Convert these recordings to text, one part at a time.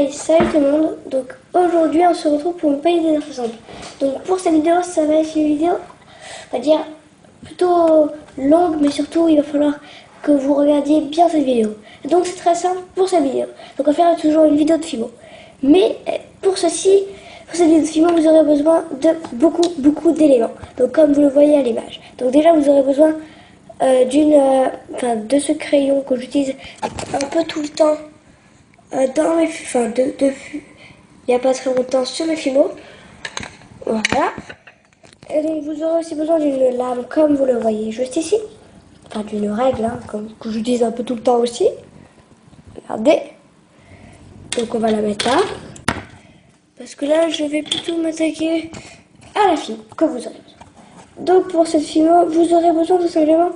Hey, salut tout le monde. Donc aujourd'hui on se retrouve pour une petite vidéo ensemble. Donc pour cette vidéo, ça va être une vidéo, on va dire, plutôt longue, mais surtout il va falloir que vous regardiez bien cette vidéo. Donc c'est très simple pour cette vidéo. Donc on va faire toujours une vidéo de Fimo. Mais pour ceci, pour cette vidéo de Fimo, vous aurez besoin de beaucoup d'éléments. Donc comme vous le voyez à l'image. Donc déjà vous aurez besoin de ce crayon que j'utilise un peu tout le temps dans mes, il n'y a pas très longtemps sur mes Fimo. Voilà. Et donc vous aurez aussi besoin d'une lame comme vous le voyez juste ici. Enfin d'une règle que j'utilise un peu tout le temps aussi. Regardez. Donc on va la mettre là. Parce que là je vais plutôt m'attaquer à la Fimo que vous aurez besoin. Donc pour cette Fimo, vous aurez besoin tout simplement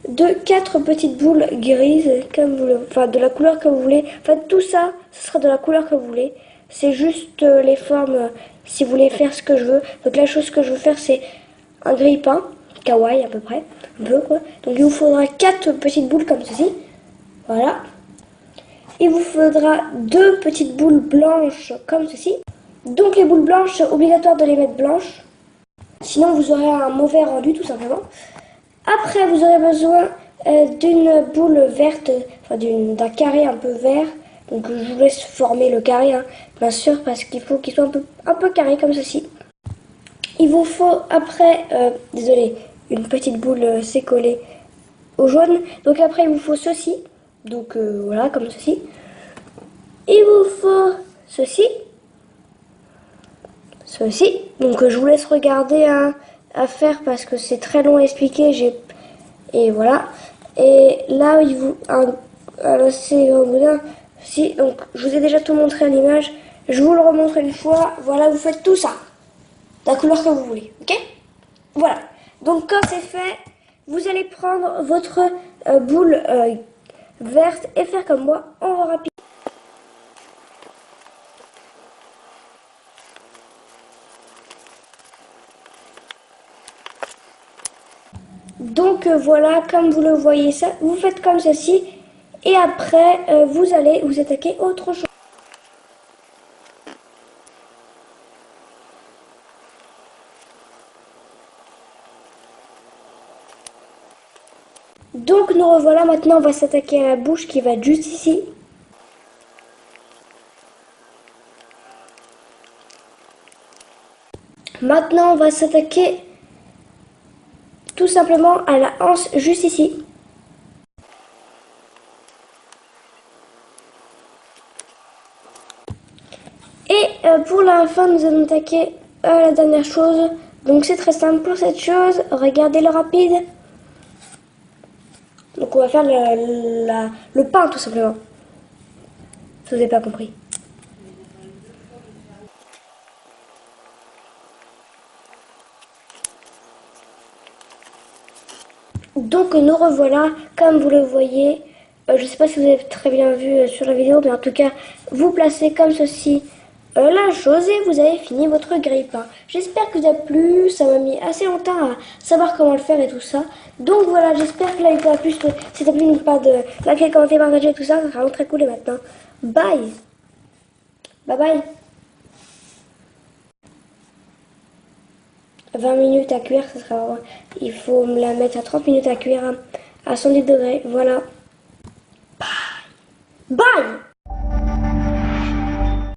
de 4 petites boules grises, comme vous de la couleur que vous voulez. En fait, tout ça, ce sera de la couleur que vous voulez. C'est juste les formes, si vous voulez faire ce que je veux. Donc la chose que je veux faire, c'est un grille-pain, kawaii à peu près, un peu quoi. Donc il vous faudra 4 petites boules comme ceci. Voilà. Il vous faudra 2 petites boules blanches comme ceci. Donc les boules blanches, c'est obligatoire de les mettre blanches. Sinon, vous aurez un mauvais rendu, tout simplement. Après, vous aurez besoin d'une boule verte, d'un carré un peu vert. Donc, je vous laisse former le carré, bien sûr, parce qu'il faut qu'il soit un peu carré comme ceci. Il vous faut après, une petite boule s'est collée au jaune. Donc après, il vous faut ceci. Donc voilà, comme ceci. Il vous faut ceci. Ceci. Donc je vous laisse regarder à faire parce que c'est très long à expliquer. Et voilà. Et là, il vous c'est un boudin. Si, donc je vous ai déjà tout montré à l'image. Je vous le remontre une fois. Voilà, vous faites tout ça. La couleur que vous voulez. Ok? Voilà. Donc quand c'est fait, vous allez prendre votre boule verte et faire comme moi. On va rapide. Donc voilà, comme vous le voyez, ça, vous faites comme ceci. Et après, vous allez vous attaquer autre chose. Donc nous revoilà, maintenant on va s'attaquer à la bouche qui va être juste ici. Maintenant on va s'attaquer tout simplement à la hanche juste ici. Et pour la fin, nous allons attaquer la dernière chose. Donc c'est très simple pour cette chose. Regardez le rapide. Donc on va faire le pain tout simplement. Si vous n'avez pas compris. Donc nous revoilà, comme vous le voyez. Je ne sais pas si vous avez très bien vu sur la vidéo, mais en tout cas, vous placez comme ceci la chose et vous avez fini votre grille-pain. J'espère que vous a plu, ça m'a mis assez longtemps à savoir comment le faire et tout ça. Donc voilà, j'espère que la vidéo a plu. Si ça plu, n'oubliez pas de liker, commenter, partager tout ça, ça sera vraiment très cool. Et maintenant, bye. Bye bye. 20 minutes à cuire, ça sera. Il faut me la mettre à 30 minutes à cuire à 110 degrés. Voilà. Bye. Bye.